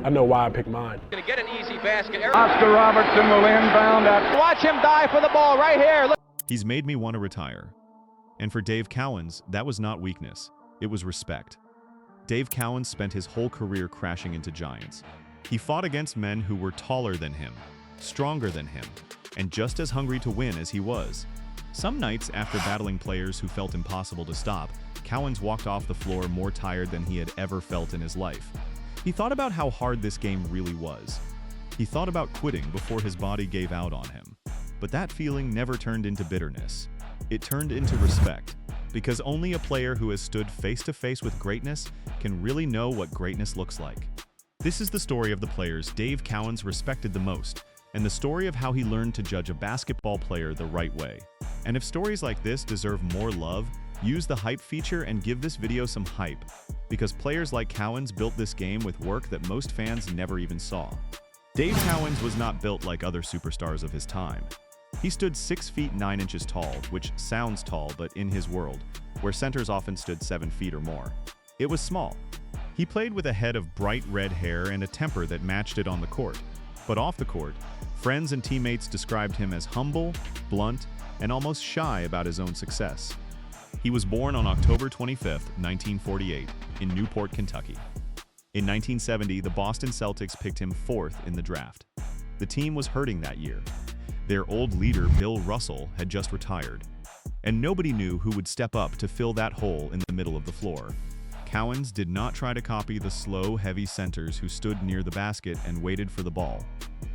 I know why I picked mine. Gonna get an easy basket. Oscar Robertson will inbound at. Watch him die for the ball right here. Look. He's made me want to retire. And for Dave Cowens, that was not weakness, it was respect. Dave Cowens spent his whole career crashing into giants. He fought against men who were taller than him, stronger than him, and just as hungry to win as he was. Some nights, after battling players who felt impossible to stop, Cowens walked off the floor more tired than he had ever felt in his life. He thought about how hard this game really was. He thought about quitting before his body gave out on him. But that feeling never turned into bitterness. It turned into respect, because only a player who has stood face-to-face with greatness can really know what greatness looks like. This is the story of the players Dave Cowens respected the most, and the story of how he learned to judge a basketball player the right way. And if stories like this deserve more love, use the hype feature and give this video some hype, because players like Cowens built this game with work that most fans never even saw. Dave Cowens was not built like other superstars of his time. He stood 6 feet 9 inches tall, which sounds tall, but in his world, where centers often stood 7 feet or more, it was small. He played with a head of bright red hair and a temper that matched it on the court. But off the court, friends and teammates described him as humble, blunt, and almost shy about his own success. He was born on October 25, 1948, in Newport, Kentucky. In 1970, the Boston Celtics picked him 4th in the draft. The team was hurting that year. Their old leader, Bill Russell, had just retired, and nobody knew who would step up to fill that hole in the middle of the floor. Cowens did not try to copy the slow, heavy centers who stood near the basket and waited for the ball.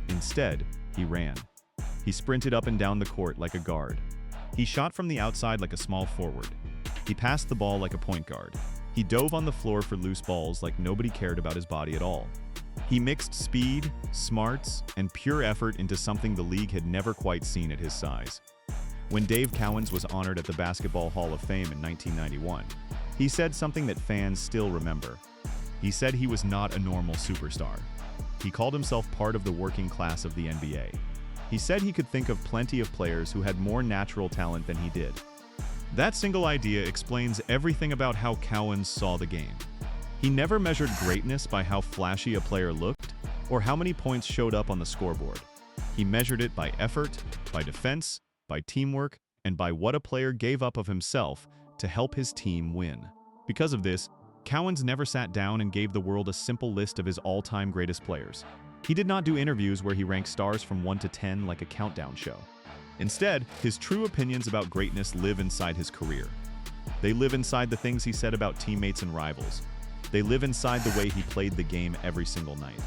Instead, he ran. He sprinted up and down the court like a guard. He shot from the outside like a small forward. He passed the ball like a point guard. He dove on the floor for loose balls like nobody cared about his body at all. He mixed speed, smarts, and pure effort into something the league had never quite seen at his size. When Dave Cowens was honored at the Basketball Hall of Fame in 1991, he said something that fans still remember. He said he was not a normal superstar. He called himself part of the working class of the NBA. He said he could think of plenty of players who had more natural talent than he did. That single idea explains everything about how Cowens saw the game. He never measured greatness by how flashy a player looked or how many points showed up on the scoreboard. He measured it by effort, by defense, by teamwork, and by what a player gave up of himself to help his team win. Because of this, Cowens never sat down and gave the world a simple list of his all-time greatest players. He did not do interviews where he ranked stars from 1 to 10 like a countdown show. Instead, his true opinions about greatness live inside his career. They live inside the things he said about teammates and rivals. They live inside the way he played the game every single night.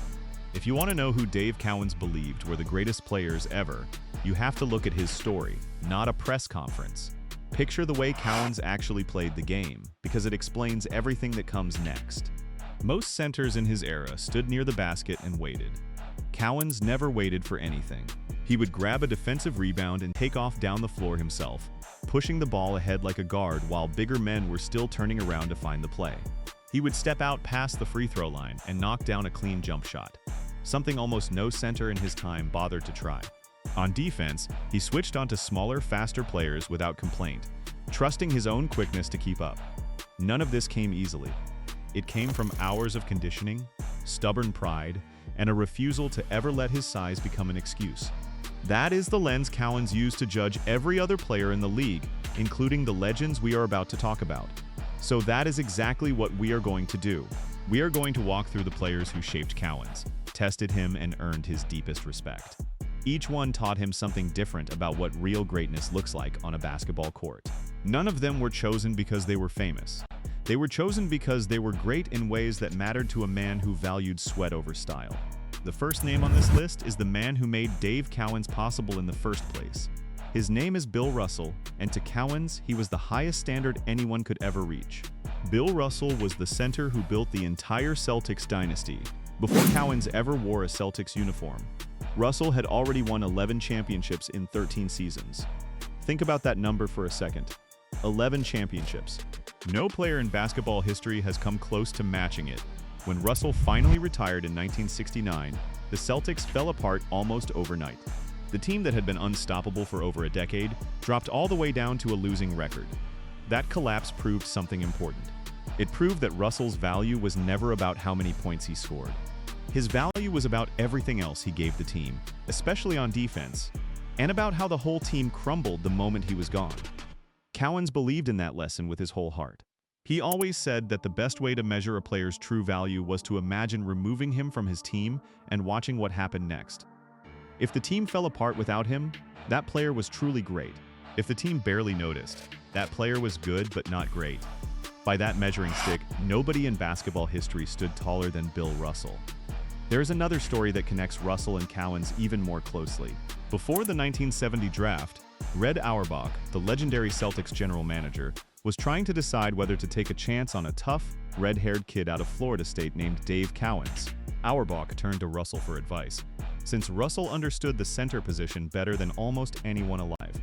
If you want to know who Dave Cowens believed were the greatest players ever, you have to look at his story, not a press conference. Picture the way Cowens actually played the game, because it explains everything that comes next. Most centers in his era stood near the basket and waited. Cowens never waited for anything. He would grab a defensive rebound and take off down the floor himself, pushing the ball ahead like a guard while bigger men were still turning around to find the play. He would step out past the free throw line and knock down a clean jump shot, something almost no center in his time bothered to try. On defense, he switched onto smaller, faster players without complaint, trusting his own quickness to keep up. None of this came easily. It came from hours of conditioning, stubborn pride, and a refusal to ever let his size become an excuse. That is the lens Cowens used to judge every other player in the league, including the legends we are about to talk about. So that is exactly what we are going to do. We are going to walk through the players who shaped Cowens, tested him, and earned his deepest respect. Each one taught him something different about what real greatness looks like on a basketball court. None of them were chosen because they were famous. They were chosen because they were great in ways that mattered to a man who valued sweat over style. The first name on this list is the man who made Dave Cowens possible in the first place. His name is Bill Russell, and to Cowens, he was the highest standard anyone could ever reach. Bill Russell was the center who built the entire Celtics dynasty. Before Cowens ever wore a Celtics uniform, Russell had already won 11 championships in 13 seasons. Think about that number for a second. 11 championships. No player in basketball history has come close to matching it. When Russell finally retired in 1969, the Celtics fell apart almost overnight. The team that had been unstoppable for over a decade dropped all the way down to a losing record. That collapse proved something important. It proved that Russell's value was never about how many points he scored. His value was about everything else he gave the team, especially on defense, and about how the whole team crumbled the moment he was gone. Cowens believed in that lesson with his whole heart. He always said that the best way to measure a player's true value was to imagine removing him from his team and watching what happened next. If the team fell apart without him, that player was truly great. If the team barely noticed, that player was good but not great. By that measuring stick, nobody in basketball history stood taller than Bill Russell. There's another story that connects Russell and Cowens even more closely. Before the 1970 draft, Red Auerbach, the legendary Celtics general manager, was trying to decide whether to take a chance on a tough, red-haired kid out of Florida State named Dave Cowens. Auerbach turned to Russell for advice, since Russell understood the center position better than almost anyone alive.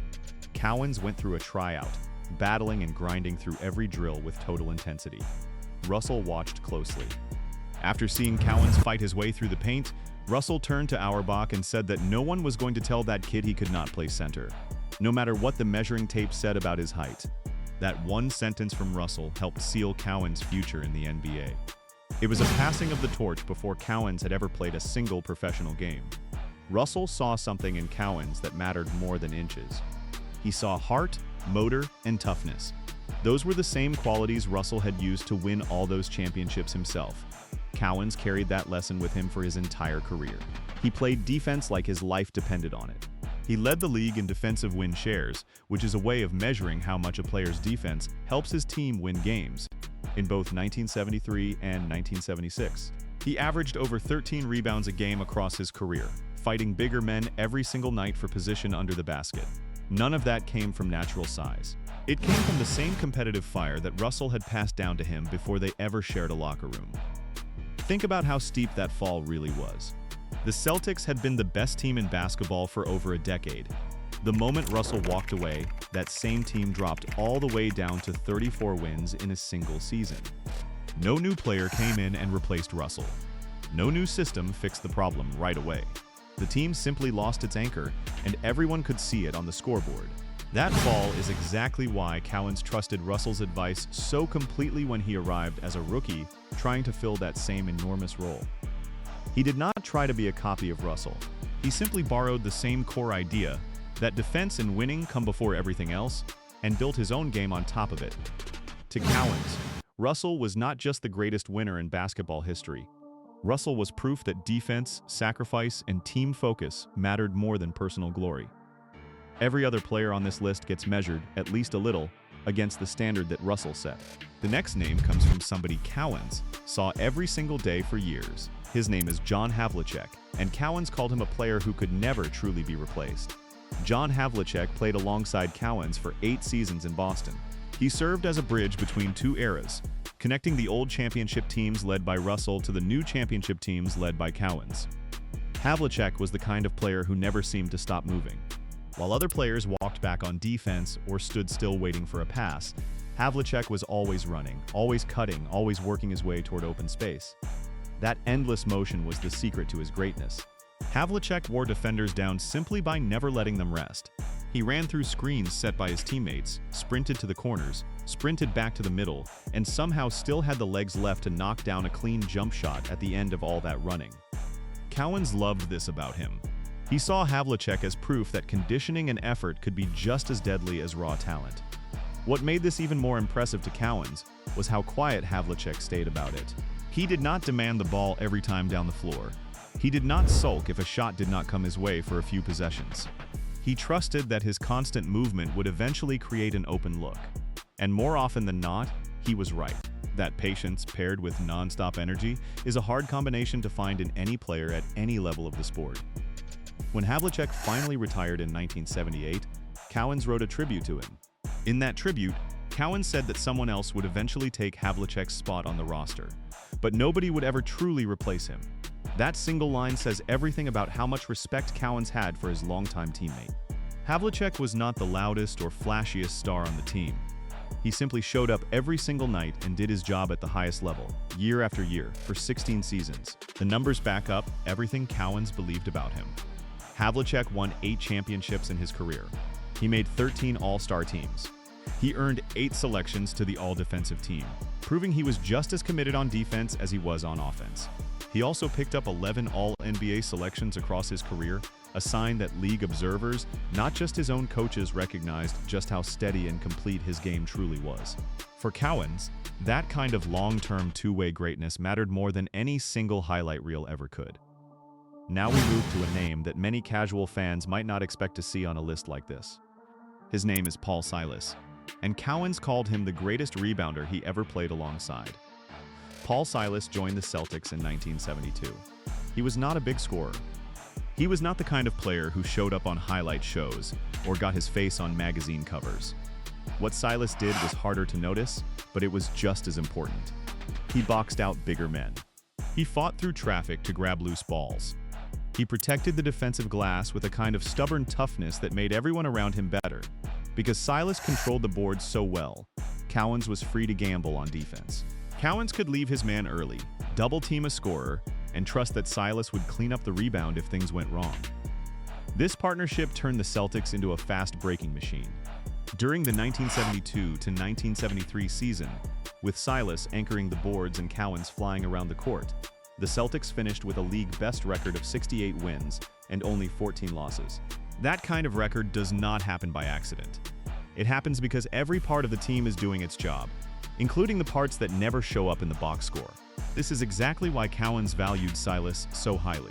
Cowens went through a tryout, battling and grinding through every drill with total intensity. Russell watched closely. After seeing Cowens fight his way through the paint, Russell turned to Auerbach and said that no one was going to tell that kid he could not play center, no matter what the measuring tape said about his height. That one sentence from Russell helped seal Cowens' future in the NBA. It was a passing of the torch before Cowens had ever played a single professional game. Russell saw something in Cowens that mattered more than inches. He saw heart, motor, and toughness. Those were the same qualities Russell had used to win all those championships himself. Cowens carried that lesson with him for his entire career. He played defense like his life depended on it. He led the league in defensive win shares, which is a way of measuring how much a player's defense helps his team win games, in both 1973 and 1976. He averaged over 13 rebounds a game across his career, fighting bigger men every single night for position under the basket. None of that came from natural size. It came from the same competitive fire that Russell had passed down to him before they ever shared a locker room. Think about how steep that fall really was. The Celtics had been the best team in basketball for over a decade. The moment Russell walked away, that same team dropped all the way down to 34 wins in a single season. No new player came in and replaced Russell. No new system fixed the problem right away. The team simply lost its anchor, and everyone could see it on the scoreboard. That fall is exactly why Cowens trusted Russell's advice so completely when he arrived as a rookie, trying to fill that same enormous role. He did not try to be a copy of Russell. He simply borrowed the same core idea, that defense and winning come before everything else, and built his own game on top of it. To Cowens, Russell was not just the greatest winner in basketball history. Russell was proof that defense, sacrifice, and team focus mattered more than personal glory. Every other player on this list gets measured, at least a little, against the standard that Russell set. The next name comes from somebody Cowens saw every single day for years. His name is John Havlicek, and Cowens called him a player who could never truly be replaced. John Havlicek played alongside Cowens for 8 seasons in Boston. He served as a bridge between two eras, connecting the old championship teams led by Russell to the new championship teams led by Cowens. Havlicek was the kind of player who never seemed to stop moving. While other players walked back on defense or stood still waiting for a pass, Havlicek was always running, always cutting, always working his way toward open space. That endless motion was the secret to his greatness. Havlicek wore defenders down simply by never letting them rest. He ran through screens set by his teammates, sprinted to the corners, sprinted back to the middle, and somehow still had the legs left to knock down a clean jump shot at the end of all that running. Cowens loved this about him. He saw Havlicek as proof that conditioning and effort could be just as deadly as raw talent. What made this even more impressive to Cowens was how quiet Havlicek stayed about it. He did not demand the ball every time down the floor. He did not sulk if a shot did not come his way for a few possessions. He trusted that his constant movement would eventually create an open look. And more often than not, he was right. That patience paired with non-stop energy is a hard combination to find in any player at any level of the sport. When Havlicek finally retired in 1978, Cowens wrote a tribute to him. In that tribute, Cowens said that someone else would eventually take Havlicek's spot on the roster, but nobody would ever truly replace him. That single line says everything about how much respect Cowens had for his longtime teammate. Havlicek was not the loudest or flashiest star on the team. He simply showed up every single night and did his job at the highest level, year after year, for 16 seasons. The numbers back up everything Cowens believed about him. Havlicek won 8 championships in his career. He made 13 All-Star teams. He earned 8 selections to the All-Defensive team, proving he was just as committed on defense as he was on offense. He also picked up 11 All-NBA selections across his career, a sign that league observers, not just his own coaches, recognized just how steady and complete his game truly was. For Cowens, that kind of long-term two-way greatness mattered more than any single highlight reel ever could. Now we move to a name that many casual fans might not expect to see on a list like this. His name is Paul Silas, and Cowens called him the greatest rebounder he ever played alongside. Paul Silas joined the Celtics in 1972. He was not a big scorer. He was not the kind of player who showed up on highlight shows or got his face on magazine covers. What Silas did was harder to notice, but it was just as important. He boxed out bigger men. He fought through traffic to grab loose balls. He protected the defensive glass with a kind of stubborn toughness that made everyone around him better. Because Silas controlled the board so well, Cowens was free to gamble on defense. Cowens could leave his man early, double-team a scorer, and trust that Silas would clean up the rebound if things went wrong. This partnership turned the Celtics into a fast-breaking machine. During the 1972 to 1973 season, with Silas anchoring the boards and Cowens flying around the court, the Celtics finished with a league-best record of 68 wins and only 14 losses. That kind of record does not happen by accident. It happens because every part of the team is doing its job, including the parts that never show up in the box score. This is exactly why Cowens valued Silas so highly.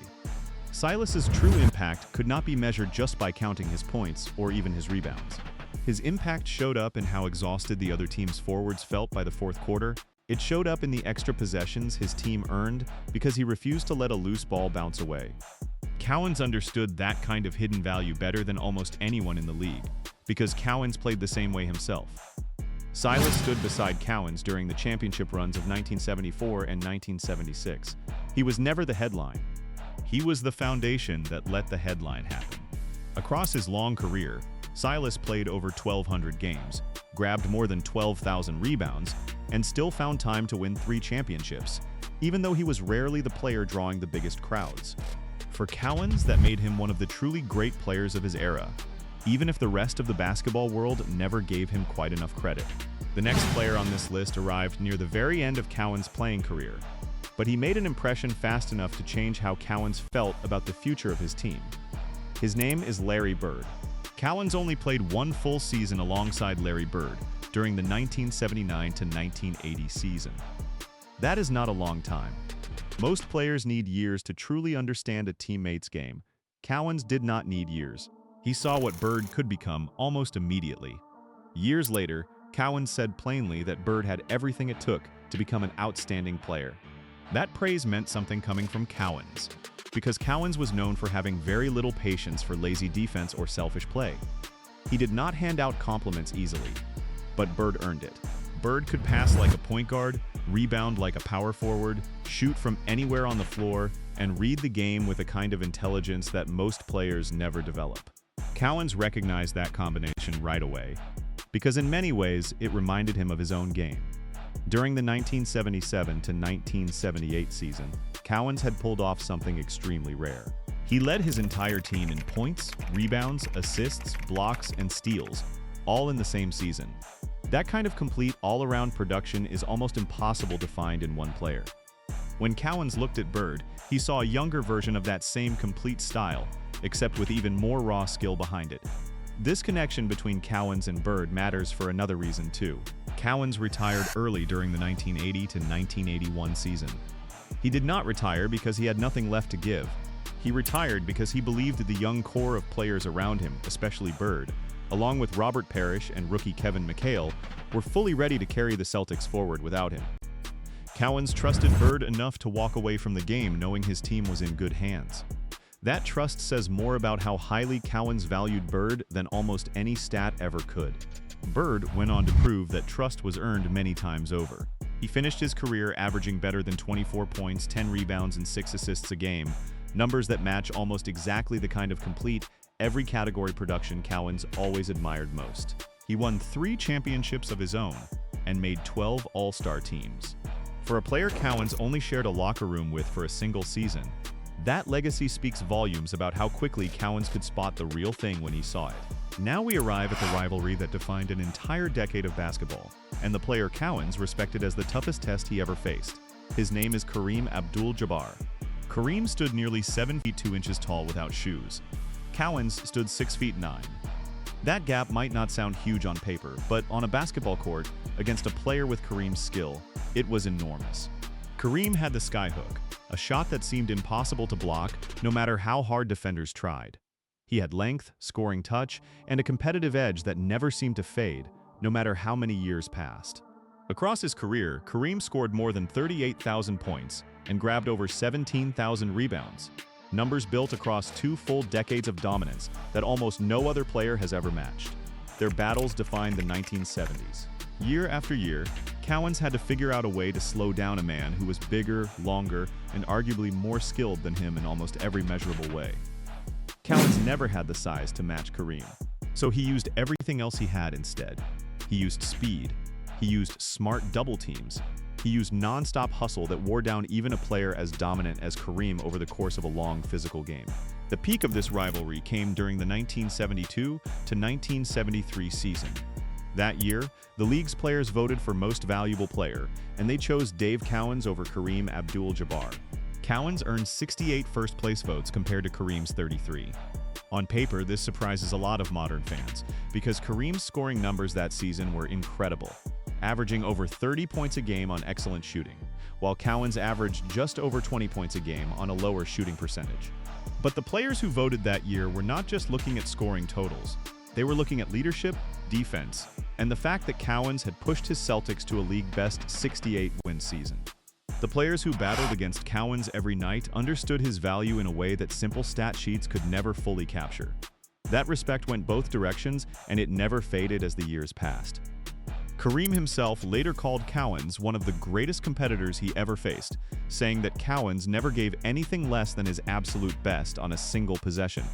Silas's true impact could not be measured just by counting his points or even his rebounds. His impact showed up in how exhausted the other team's forwards felt by the fourth quarter. It showed up in the extra possessions his team earned because he refused to let a loose ball bounce away. Cowens understood that kind of hidden value better than almost anyone in the league, because Cowens played the same way himself. Silas stood beside Cowens during the championship runs of 1974 and 1976. He was never the headline. He was the foundation that let the headline happen. Across his long career, Silas played over 1,200 games, grabbed more than 12,000 rebounds, and still found time to win 3 championships, even though he was rarely the player drawing the biggest crowds. For Cowens, that made him one of the truly great players of his era, even if the rest of the basketball world never gave him quite enough credit. The next player on this list arrived near the very end of Cowens' playing career, but he made an impression fast enough to change how Cowens felt about the future of his team. His name is Larry Bird. Cowens only played 1 full season alongside Larry Bird during the 1979 to 1980 season. That is not a long time. Most players need years to truly understand a teammate's game. Cowens did not need years. He saw what Bird could become almost immediately. Years later, Cowens said plainly that Bird had everything it took to become an outstanding player. That praise meant something coming from Cowens, because Cowens was known for having very little patience for lazy defense or selfish play. He did not hand out compliments easily, but Bird earned it. Bird could pass like a point guard, rebound like a power forward, shoot from anywhere on the floor, and read the game with a kind of intelligence that most players never develop. Cowens recognized that combination right away, because in many ways it reminded him of his own game. During the 1977 to 1978 season, Cowens had pulled off something extremely rare. He led his entire team in points, rebounds, assists, blocks, and steals, all in the same season. That kind of complete all-around production is almost impossible to find in one player. When Cowens looked at Bird, he saw a younger version of that same complete style, except with even more raw skill behind it. This connection between Cowens and Bird matters for another reason too. Cowens retired early during the 1980 to 1981 season. He did not retire because he had nothing left to give. He retired because he believed that the young core of players around him, especially Bird, along with Robert Parrish and rookie Kevin McHale, were fully ready to carry the Celtics forward without him. Cowens trusted Bird enough to walk away from the game knowing his team was in good hands. That trust says more about how highly Cowens valued Bird than almost any stat ever could. Bird went on to prove that trust was earned many times over. He finished his career averaging better than 24 points, 10 rebounds, and 6 assists a game, numbers that match almost exactly the kind of complete, every category production Cowens always admired most. He won 3 championships of his own and made 12 All-Star teams. For a player Cowens only shared a locker room with for a single season, that legacy speaks volumes about how quickly Cowens could spot the real thing when he saw it. Now we arrive at the rivalry that defined an entire decade of basketball, and the player Cowens respected as the toughest test he ever faced. His name is Kareem Abdul-Jabbar. Kareem stood nearly 7 feet 2 inches tall without shoes. Cowens stood 6 feet 9. That gap might not sound huge on paper, but on a basketball court, against a player with Kareem's skill, it was enormous. Kareem had the skyhook, a shot that seemed impossible to block no matter how hard defenders tried. He had length, scoring touch, and a competitive edge that never seemed to fade, no matter how many years passed. Across his career, Kareem scored more than 38,000 points and grabbed over 17,000 rebounds, numbers built across 2 full decades of dominance that almost no other player has ever matched. Their battles defined the 1970s. Year after year, Cowens had to figure out a way to slow down a man who was bigger, longer, and arguably more skilled than him in almost every measurable way. Cowens never had the size to match Kareem, so he used everything else he had instead. He used speed. He used smart double teams. He used non-stop hustle that wore down even a player as dominant as Kareem over the course of a long physical game. The peak of this rivalry came during the 1972 to 1973 season. That year, the league's players voted for Most Valuable Player, and they chose Dave Cowens over Kareem Abdul-Jabbar. Cowens earned 68 first-place votes compared to Kareem's 33. On paper, this surprises a lot of modern fans, because Kareem's scoring numbers that season were incredible, averaging over 30 points a game on excellent shooting, while Cowens averaged just over 20 points a game on a lower shooting percentage. But the players who voted that year were not just looking at scoring totals. They were looking at leadership, defense, and the fact that Cowens had pushed his Celtics to a league-best 68-win season. The players who battled against Cowens every night understood his value in a way that simple stat sheets could never fully capture. That respect went both directions, and it never faded as the years passed. Kareem himself later called Cowens one of the greatest competitors he ever faced, saying that Cowens never gave anything less than his absolute best on a single possession.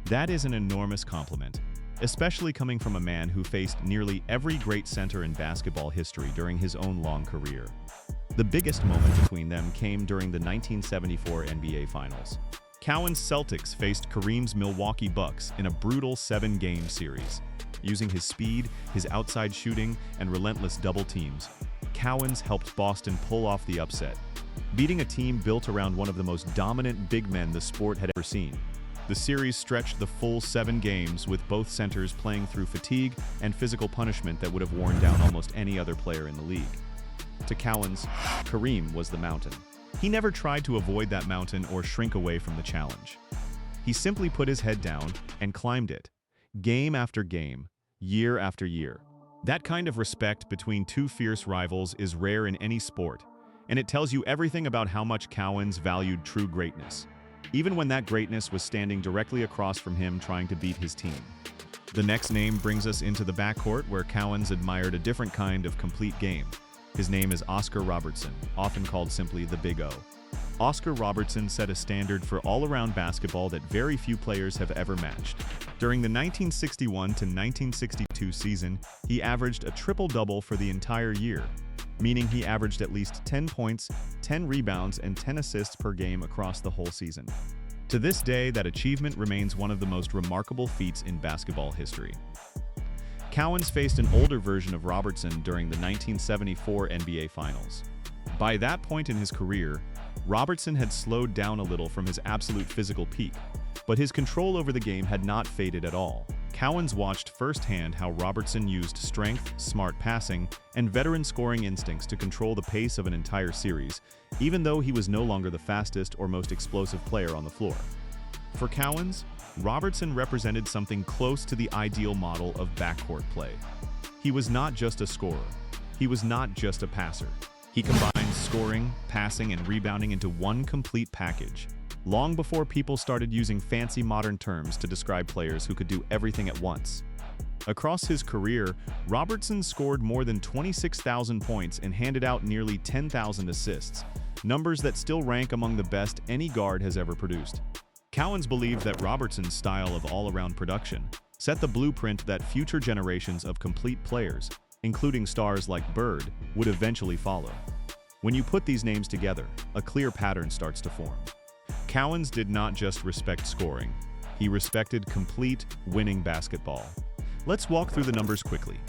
That is an enormous compliment, especially coming from a man who faced nearly every great center in basketball history during his own long career. The biggest moment between them came during the 1974 NBA Finals. Cowens' Celtics faced Kareem's Milwaukee Bucks in a brutal 7-game series. Using his speed, his outside shooting, and relentless double teams, Cowens helped Boston pull off the upset, beating a team built around one of the most dominant big men the sport had ever seen. The series stretched the full 7 games, with both centers playing through fatigue and physical punishment that would have worn down almost any other player in the league. To Cowens, Kareem was the mountain. He never tried to avoid that mountain or shrink away from the challenge. He simply put his head down and climbed it, game after game, year after year. That kind of respect between two fierce rivals is rare in any sport, and it tells you everything about how much Cowens valued true greatness, even when that greatness was standing directly across from him trying to beat his team. The next name brings us into the backcourt, where Cowens admired a different kind of complete game. His name is Oscar Robertson, often called simply the Big O. Oscar Robertson set a standard for all-around basketball that very few players have ever matched. During the 1961 to 1962 season, he averaged a triple-double for the entire year, meaning he averaged at least 10 points, 10 rebounds, and 10 assists per game across the whole season. To this day, that achievement remains one of the most remarkable feats in basketball history. Cowens faced an older version of Robertson during the 1974 NBA Finals. By that point in his career, Robertson had slowed down a little from his absolute physical peak, but his control over the game had not faded at all. Cowens watched firsthand how Robertson used strength, smart passing, and veteran scoring instincts to control the pace of an entire series, even though he was no longer the fastest or most explosive player on the floor. For Cowens, Robertson represented something close to the ideal model of backcourt play. He was not just a scorer. He was not just a passer. He combined scoring, passing, and rebounding into one complete package, long before people started using fancy modern terms to describe players who could do everything at once. Across his career, Robertson scored more than 26,000 points and handed out nearly 10,000 assists, numbers that still rank among the best any guard has ever produced. Cowens believed that Robertson's style of all-around production set the blueprint that future generations of complete players, including stars like Bird, would eventually follow. When you put these names together, a clear pattern starts to form. Cowens did not just respect scoring, he respected complete, winning basketball. Let's walk through the numbers quickly.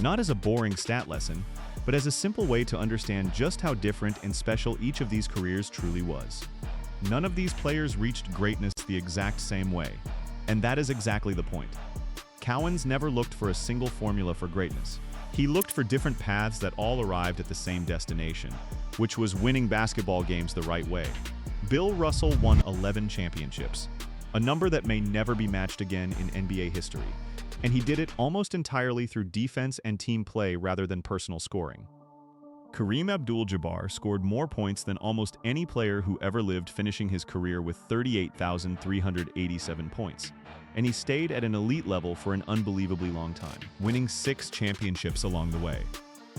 Not as a boring stat lesson, but as a simple way to understand just how different and special each of these careers truly was. None of these players reached greatness the exact same way, and that is exactly the point. Cowens never looked for a single formula for greatness. He looked for different paths that all arrived at the same destination, which was winning basketball games the right way. Bill Russell won 11 championships, a number that may never be matched again in NBA history, and he did it almost entirely through defense and team play rather than personal scoring. Kareem Abdul-Jabbar scored more points than almost any player who ever lived, finishing his career with 38,387 points. And he stayed at an elite level for an unbelievably long time, winning 6 championships along the way.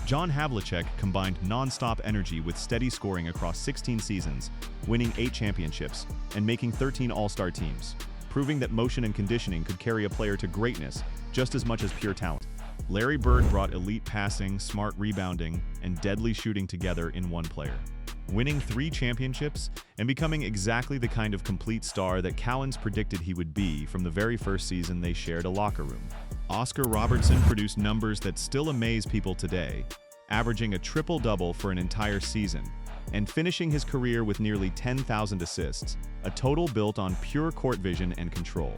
John Havlicek combined non-stop energy with steady scoring across 16 seasons, winning 8 championships and making 13 All-Star teams, proving that motion and conditioning could carry a player to greatness just as much as pure talent. Larry Bird brought elite passing, smart rebounding, and deadly shooting together in one player, winning 3 championships and becoming exactly the kind of complete star that Cowens predicted he would be from the very first season they shared a locker room. Oscar Robertson produced numbers that still amaze people today, averaging a triple-double for an entire season and finishing his career with nearly 10,000 assists, a total built on pure court vision and control.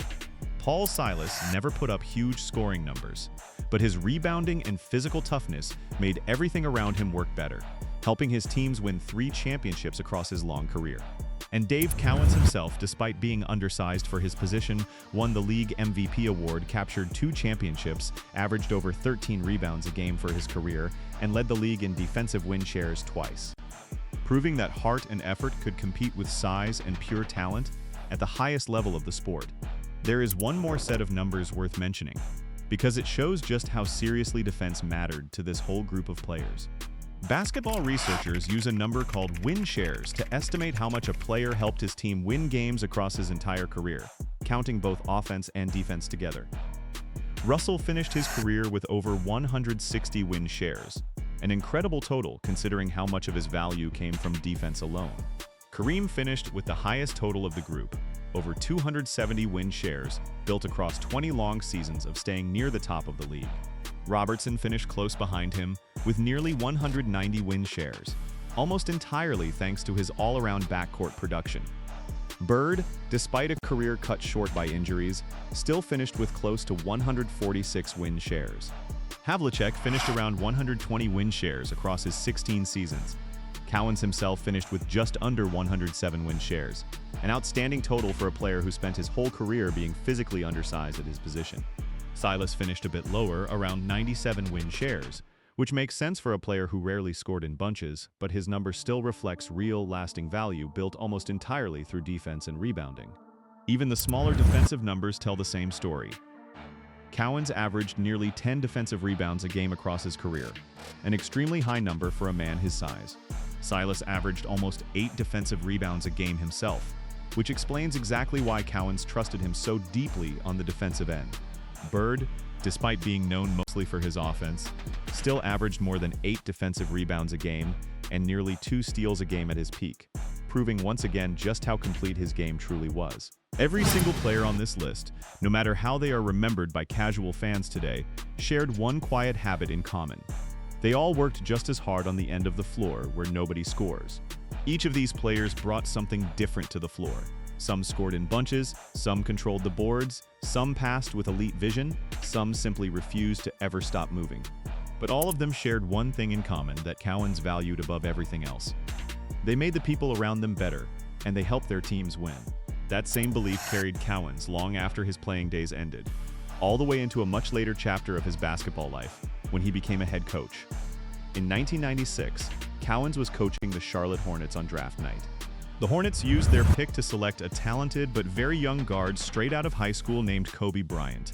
Paul Silas never put up huge scoring numbers, but his rebounding and physical toughness made everything around him work better, helping his teams win 3 championships across his long career. And Dave Cowens himself, despite being undersized for his position, won the league MVP award, captured 2 championships, averaged over 13 rebounds a game for his career, and led the league in defensive win shares twice, proving that heart and effort could compete with size and pure talent at the highest level of the sport. There is one more set of numbers worth mentioning, because it shows just how seriously defense mattered to this whole group of players. Basketball researchers use a number called win shares to estimate how much a player helped his team win games across his entire career, counting both offense and defense together. Russell finished his career with over 160 win shares, an incredible total considering how much of his value came from defense alone. Kareem finished with the highest total of the group, over 270 win shares, built across 20 long seasons of staying near the top of the league. Robertson finished close behind him with nearly 190 win shares, almost entirely thanks to his all-around backcourt production. Bird, despite a career cut short by injuries, still finished with close to 146 win shares. Havlicek finished around 120 win shares across his 16 seasons. Cowens himself finished with just under 107 win shares, an outstanding total for a player who spent his whole career being physically undersized at his position. Silas finished a bit lower, around 97 win shares, which makes sense for a player who rarely scored in bunches, but his number still reflects real, lasting value built almost entirely through defense and rebounding. Even the smaller defensive numbers tell the same story. Cowens averaged nearly 10 defensive rebounds a game across his career, an extremely high number for a man his size. Silas averaged almost 8 defensive rebounds a game himself, which explains exactly why Cowens trusted him so deeply on the defensive end. Bird, despite being known mostly for his offense, still averaged more than 8 defensive rebounds a game and nearly 2 steals a game at his peak, proving once again just how complete his game truly was. Every single player on this list, no matter how they are remembered by casual fans today, shared one quiet habit in common. They all worked just as hard on the end of the floor where nobody scores. Each of these players brought something different to the floor. Some scored in bunches, some controlled the boards, some passed with elite vision, some simply refused to ever stop moving. But all of them shared one thing in common that Cowens valued above everything else. They made the people around them better, and they helped their teams win. That same belief carried Cowens long after his playing days ended, all the way into a much later chapter of his basketball life, when he became a head coach. In 1996, Cowens was coaching the Charlotte Hornets on draft night. The Hornets used their pick to select a talented but very young guard straight out of high school named Kobe Bryant.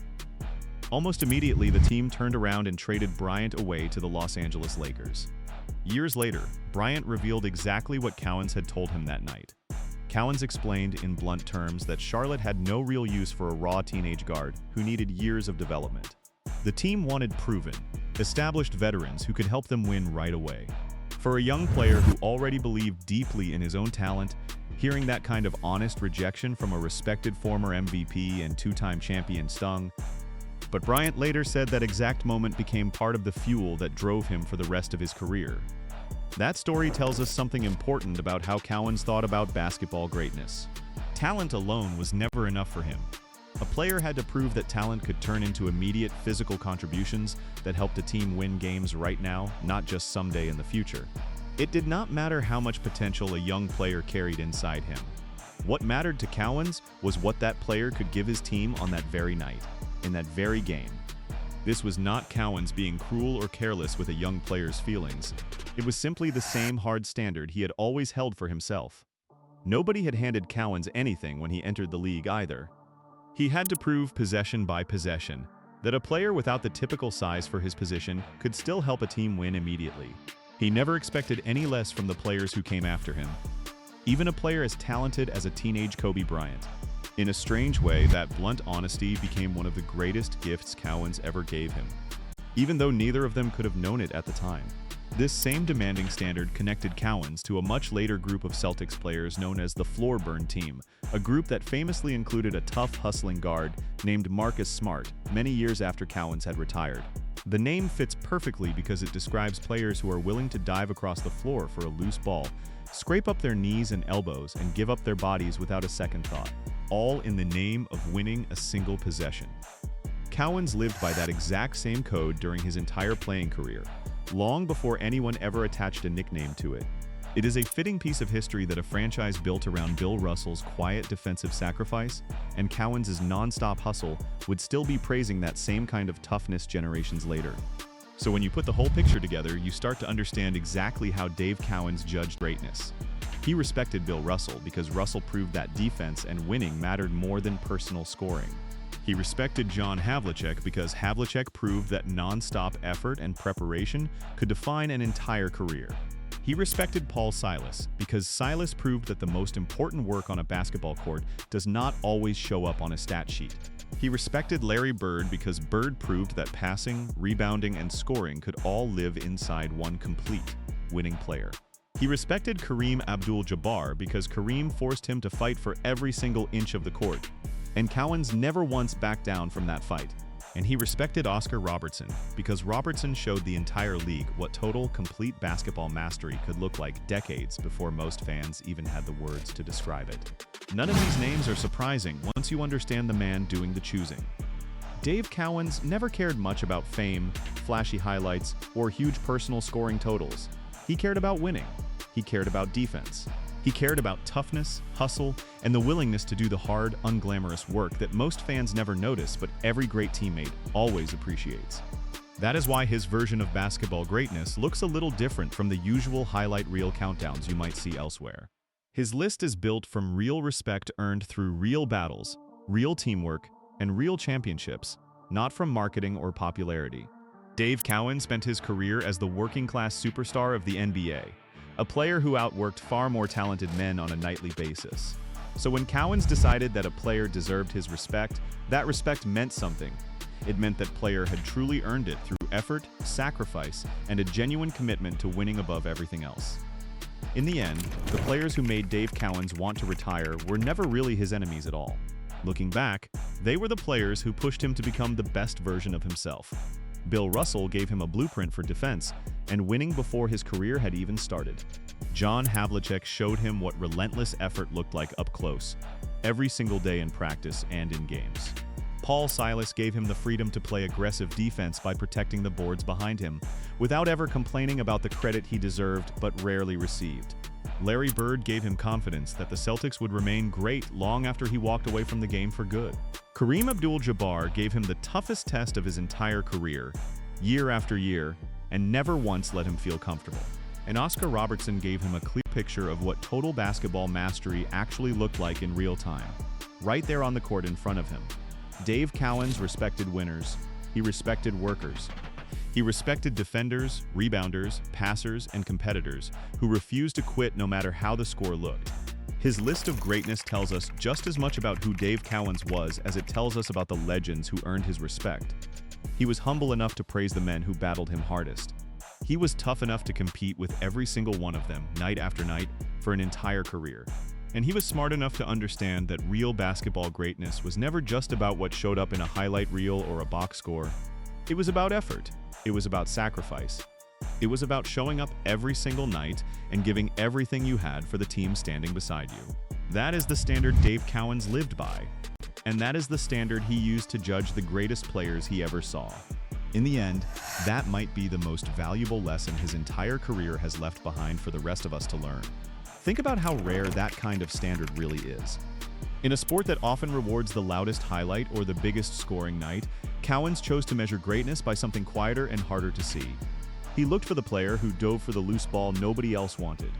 Almost immediately, the team turned around and traded Bryant away to the Los Angeles Lakers. Years later, Bryant revealed exactly what Cowens had told him that night. Cowens explained in blunt terms that Charlotte had no real use for a raw teenage guard who needed years of development. The team wanted proven, established veterans who could help them win right away. For a young player who already believed deeply in his own talent, hearing that kind of honest rejection from a respected former MVP and 2-time champion stung. but Bryant later said that exact moment became part of the fuel that drove him for the rest of his career. That story tells us something important about how Cowens thought about basketball greatness. Talent alone was never enough for him. A player had to prove that talent could turn into immediate physical contributions that helped a team win games right now, not just someday in the future. It did not matter how much potential a young player carried inside him. What mattered to Cowens was what that player could give his team on that very night, in that very game. This was not Cowens being cruel or careless with a young player's feelings. It was simply the same hard standard he had always held for himself. Nobody had handed Cowens anything when he entered the league either. He had to prove possession by possession that a player without the typical size for his position could still help a team win immediately. He never expected any less from the players who came after him, even a player as talented as a teenage Kobe Bryant. In a strange way, that blunt honesty became one of the greatest gifts Cowens ever gave him, even though neither of them could have known it at the time. This same demanding standard connected Cowens to a much later group of Celtics players known as the Floor Burn Team, a group that famously included a tough, hustling guard named Marcus Smart many years after Cowens had retired. The name fits perfectly because it describes players who are willing to dive across the floor for a loose ball, scrape up their knees and elbows, and give up their bodies without a second thought, all in the name of winning a single possession. Cowens lived by that exact same code during his entire playing career, long before anyone ever attached a nickname to it. It is a fitting piece of history that a franchise built around Bill Russell's quiet defensive sacrifice and Cowens' non-stop hustle would still be praising that same kind of toughness generations later. So when you put the whole picture together, you start to understand exactly how Dave Cowens judged greatness. He respected Bill Russell because Russell proved that defense and winning mattered more than personal scoring. He respected John Havlicek because Havlicek proved that non-stop effort and preparation could define an entire career. He respected Paul Silas because Silas proved that the most important work on a basketball court does not always show up on a stat sheet. He respected Larry Bird because Bird proved that passing, rebounding, and scoring could all live inside one complete, winning player. He respected Kareem Abdul-Jabbar because Kareem forced him to fight for every single inch of the court, and Cowens never once backed down from that fight. And he respected Oscar Robertson because Robertson showed the entire league what total, complete basketball mastery could look like decades before most fans even had the words to describe it. None of these names are surprising once you understand the man doing the choosing. Dave Cowens never cared much about fame, flashy highlights, or huge personal scoring totals. He cared about winning. He cared about defense. He cared about toughness, hustle, and the willingness to do the hard, unglamorous work that most fans never notice but every great teammate always appreciates. That is why his version of basketball greatness looks a little different from the usual highlight reel countdowns you might see elsewhere. His list is built from real respect earned through real battles, real teamwork, and real championships, not from marketing or popularity. Dave Cowens spent his career as the working-class superstar of the NBA, a player who outworked far more talented men on a nightly basis. So when Cowens decided that a player deserved his respect, that respect meant something. It meant that player had truly earned it through effort, sacrifice, and a genuine commitment to winning above everything else. In the end, the players who made Dave Cowens want to retire were never really his enemies at all. Looking back, they were the players who pushed him to become the best version of himself. Bill Russell gave him a blueprint for defense and winning before his career had even started. John Havlicek showed him what relentless effort looked like up close, every single day in practice and in games. Paul Silas gave him the freedom to play aggressive defense by protecting the boards behind him, without ever complaining about the credit he deserved but rarely received. Larry Bird gave him confidence that the Celtics would remain great long after he walked away from the game for good. Kareem Abdul-Jabbar gave him the toughest test of his entire career, year after year, and never once let him feel comfortable. And Oscar Robertson gave him a clear picture of what total basketball mastery actually looked like in real time, right there on the court in front of him. Dave Cowens respected winners. He respected workers. He respected defenders, rebounders, passers, and competitors who refused to quit no matter how the score looked. His list of greatness tells us just as much about who Dave Cowens was as it tells us about the legends who earned his respect. He was humble enough to praise the men who battled him hardest. He was tough enough to compete with every single one of them, night after night, for an entire career. And he was smart enough to understand that real basketball greatness was never just about what showed up in a highlight reel or a box score. It was about effort. It was about sacrifice. It was about showing up every single night and giving everything you had for the team standing beside you. That is the standard Dave Cowens lived by. And that is the standard he used to judge the greatest players he ever saw. In the end, that might be the most valuable lesson his entire career has left behind for the rest of us to learn. Think about how rare that kind of standard really is. In a sport that often rewards the loudest highlight or the biggest scoring night, Cowens chose to measure greatness by something quieter and harder to see. He looked for the player who dove for the loose ball nobody else wanted.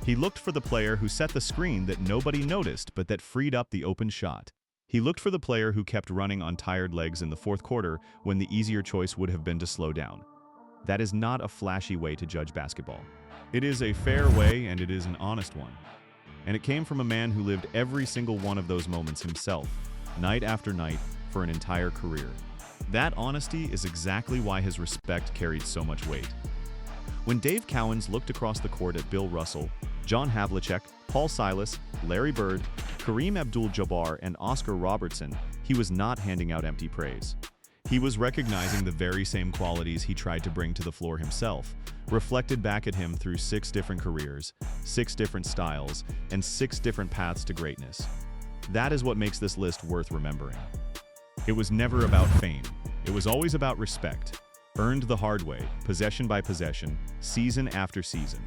He looked for the player who set the screen that nobody noticed but that freed up the open shot. He looked for the player who kept running on tired legs in the fourth quarter when the easier choice would have been to slow down. That is not a flashy way to judge basketball. It is a fair way, and it is an honest one. And it came from a man who lived every single one of those moments himself, night after night, for an entire career. That honesty is exactly why his respect carried so much weight. When Dave Cowens looked across the court at Bill Russell, John Havlicek, Paul Silas, Larry Bird, Kareem Abdul-Jabbar, and Oscar Robertson, he was not handing out empty praise. He was recognizing the very same qualities he tried to bring to the floor himself, reflected back at him through 6 different careers, 6 different styles, and 6 different paths to greatness. That is what makes this list worth remembering. It was never about fame. It was always about respect, earned the hard way, possession by possession, season after season.